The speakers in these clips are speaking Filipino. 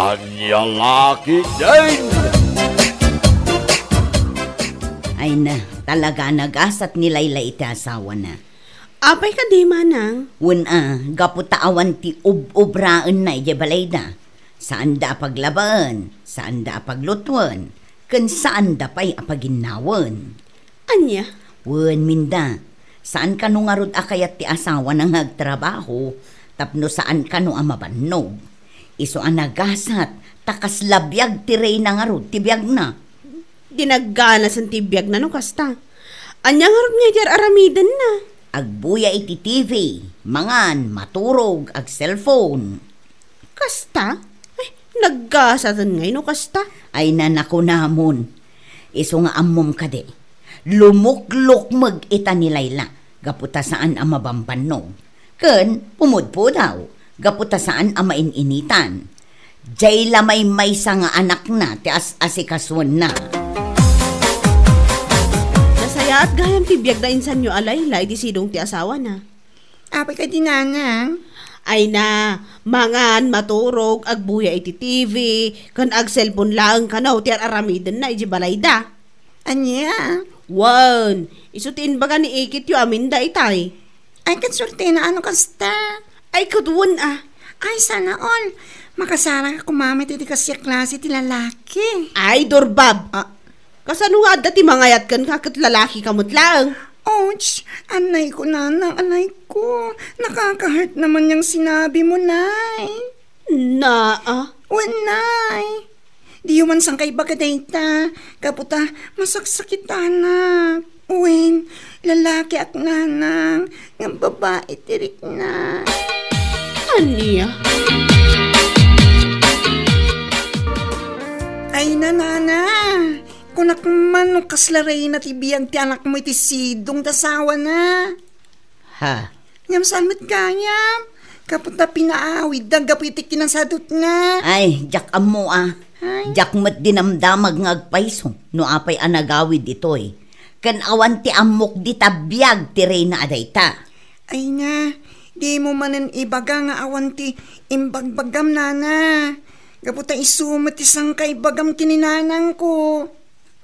Anyang aki din! Ay na, talaga nagasat ni Layla iti asawa na. Apay ka di manang? Gaputaawan ti ubraan na balay na. Saan da paglabaan, saan da paglutuan, kan saan da pa'y apaginawan. Anya? Minda, saan ka nung arod akayat ti asawa ng nagtrabaho, tapno saan ka nung amabanog. Iso ang nagasat, takas labyag ti rey ng arod, tibiyag na. Dinagganas ang tibiyag na no kasta. Anyang arod nga iti aramidan na. Agbuya iti TV, mangan, maturog, ag cellphone. Kasta? Ay, naggasatan ngay no kasta. Ay nanako namon. Iso nga ammom ka de. Lumuklukmag ita ni Layla. Gaputa saan ang mabambanog. Ken, pumudpo daw. Gaputa saan ang maininitan. Jay lamay sa nga anak na, ti as-asikaswan na. Nasaya at gayam tibiyag na insan nyo alayla, iti sidong ti asawa na. Apay ka dinanang? Ay na, mangan, maturog, agbuya iti TV, kan ag cellphone lang kanaw, ti aramidan na, iti balay da. Anya? Isutin baga ni Ikit yu amin da itay. Ay, kansurte na ano kasta? Ay, kudwan Ay, sana all. Makasara ka kumamit iti kasya klase ti lalaki. Ay, Dorbab. Kasano nga dati mangayat kan kakit lalaki kamot lang. Ouch! Anay ko, nanang, anay ko. Nakaka-hurt naman yung sinabi mo, nay. Nay. Di man sang kay baga dayta. Kaputa, masaksakit anak. Uwin, lalaki at nanang. Ng babae tirik na. Aniya? Ay, nanana. Kunak man nung kaslaray na tibiyag ti anak mo iti sidong tasawa na. Ha? Ngam salmat kanyam. Kapunta pinaawid dang gapitik kinasadot na. Ay, jak amo Ay. Jak met dinamdamag ngagpaiso. No apay anagawid itoy. Kan awan ti amok di tabiyag ti reyna adayta. Ay na, di mo manan ibaga nga awan ti imbagbagam nana. Kapunta isumat isang kay bagam kininanang ko.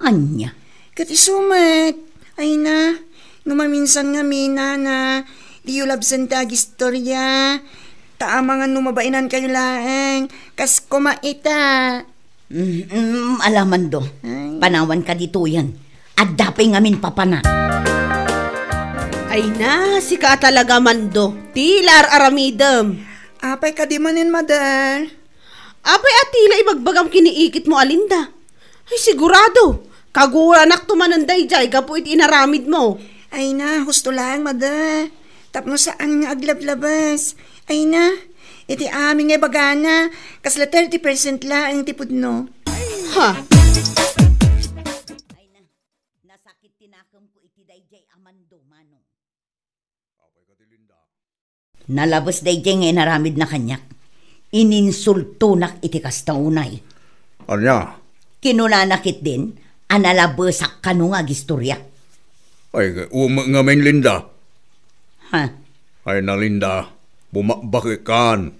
Anya? Kat isumat. Ay na, numaminsan nga mina na di yulabsan tag istorya. Taama nga numabainan kayo laeng. Kas kumaita. Alaman do. Panawan ka dito yan. At dapay ngamin papana. Ay na, si ka talaga mando. Tilar aramidam. Apay ka di manin, madar. Apay atila ibagbagam kiniikit mo alinda. Ay sigurado. Kaguranak tumananday jay, kapuit inaramid mo. Ay na, husto lang, mada. Tapno saan nga aglablabas. Ay na, iti aming nga bagana. Kasla 30% lang ang tipod no. Ha? Ay na, nasakit tinakam ko iti dayjay amando, manong. Nalabas dayjay nga inaramid na kanyak. Ininsultunak iti kastaunay. Anya? Kinunanakit din, analabasak ka nung agistorya. Ay, ngamin Linda. Ha? Ay na Linda, bumabakikan.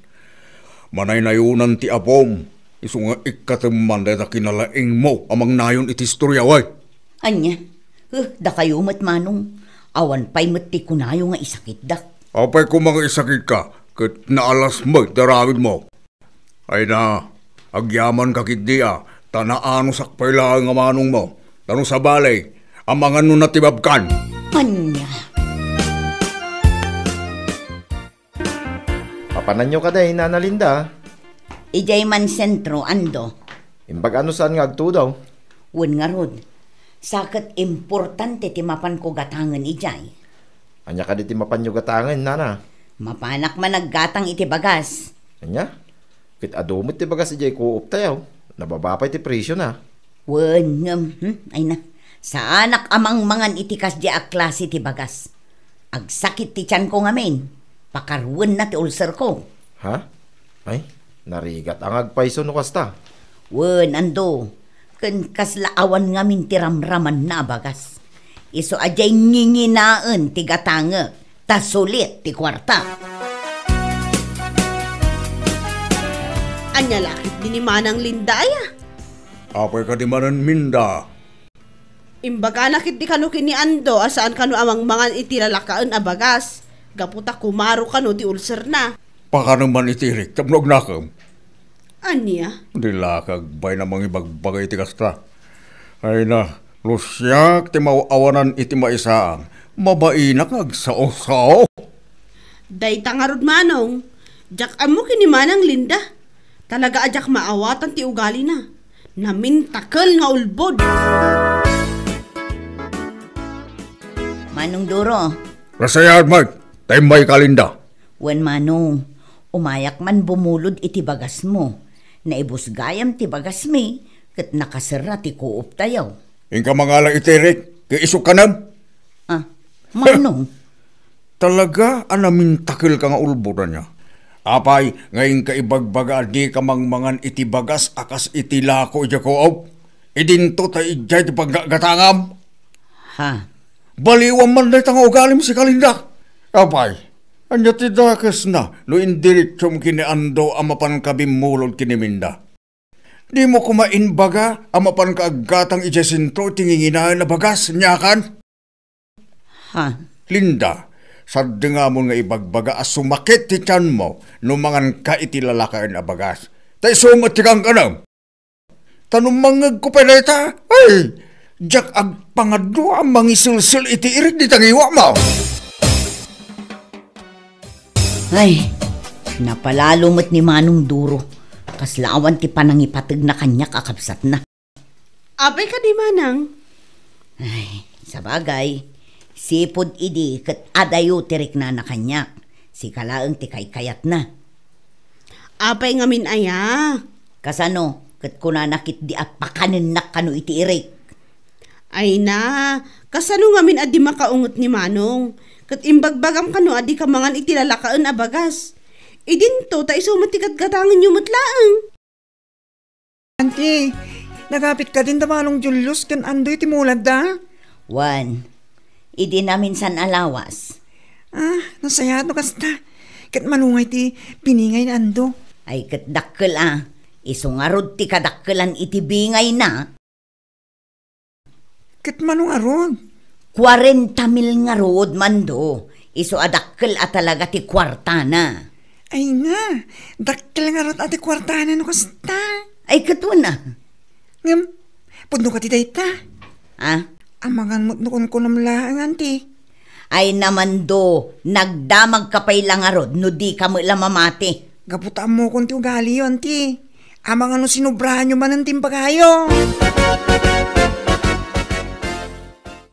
Manay nayunan ti apom. Iso nga ikateman dahil kinalaing mo amang nayon iti istorya, way. Anya? Da kayo manong. Awan pa'y mati ko na yung nga isakit da. Apay ko mga isakit ka, kat naalas mo, darawid mo. Ay na, agyaman kakit diya, tanaano sakpay lang nga manong mo. Tanong sa balay, ang mga nun natibabkan. Anya? Papanan nyo ka day, Nana Linda. Ijay man sentro, ando. Imbag ano saan nga agto daw? Wen nga rod. Sakat importante ti mapan ko gatangan ijay. Anya ka di ti mapan nyo gatangan, Nana. Mapanak man naggatang iti bagas. Anya? Kit adumit ti bagas ijay kuup tayo. Nababapay ti presyo na. Wen ay na. Sa anak amang mangan itikas di a klase ti bagas. Agsakit ti tiyan ko ngamin. Pakarwen na ti ulcer ko. Ha? Ay, narigat ang agpaiso no kasta. Wen ando. Ken kaslaawan ngamin ti ramraman na bagas. Iso ajay nginginaan ti gatanga. Tasulit ti kwarta. Anya lakit din ni Manang Lindaya. Apay ka di manan minda. Imbaga nakit di kano kini Ando asaan kano amang mangan itilalakaan abagas. Gaputa kumaro kano di ulcer na. Baka naman itirik, tamnog na kam. Anya? Dila kagbay na mga ibagbagay ti kasta. Ay na, lusyak ti mauawanan iti maisaang. Mabaina kag sao-sao. Day tangarod manong. Jak amo kini Manang Linda. Talaga ajak maawatan ti ugali na. Namintakal nga ulbod. Manong Duro, Rasayad, Mike. Taimay kalinda. wen manong, umayak man bumulod iti bagas mo. Naibusgayam ti bagas mi, kat nakasira ti kuop tayaw. Ingka mangalang itirik, kay isok ka nam. Ah, manong, Talaga, anamin takil ka nga ulburan niya. Apay, ngayon ka ibagbaga, di ka mangmangan iti bagas, akas iti lako iti koob. Idinto tayo ijay ti paggatangam. ha, Baliwan man na itang ugalim si Kalinda. Apay, anya ti dakas na, no indiritsom kiniando amapan kabimulod kiniminda. Di mo kumainbaga, amapan kaaggatang ijasinto tinginginahan na bagas, nyakan. ha, Linda, sadde nga mo nga ibagbaga as sumakit ti tiyan mo, numangan ka iti lalakain na bagas. Tay sumat ti kang kanam. Tanumangag ko pa na ita, ay, jak ag pangado ang mangisulsul iti irik di tangiwa mo. ay, napalalumot ni Manong Duro. Kaslawan ti panangipatag na kanya kakabsat na. Apay ka di Manang. Ay, sa bagay, sipod idi kat adayo tirik na kanya. Si kalaang ti kayat na. Apay nga min aya. Kasano, kat kunanakit di at pakanin na kano iti irik. Ay na, kasano nga min adi makaungot ni Manong. Kat imbagbagam kano adi ka mangan itilalakaan abagas. Idinto ta iso matikat gatangan yung matlaang. Auntie, nagapit ka din Manong Julius kan Andoy timulad da? One, idi namin san alawas. Ah, nasaya no kasta. Kat manungay ti piningay na Ando. Ay kat dakkel isungarod ti kadakkelan iti bingay na. Kat manung aron. 40 mil nga rood man do. Iso adakkel at talaga ti kwarta na. Ay nga, dakkel nga ron ati kwartanan no kasta. Ay kato na. Ngam, puno ka ti dayta. Ah? Amangan mo nukon ko namlaang, auntie. Ay naman do, nagdamag ka pa'y lang arod, no di ka mo lamamati. Gaputaan mo kung ti ugali yun, auntie. Amangan no sinubrahan nyo man ang timpagayo.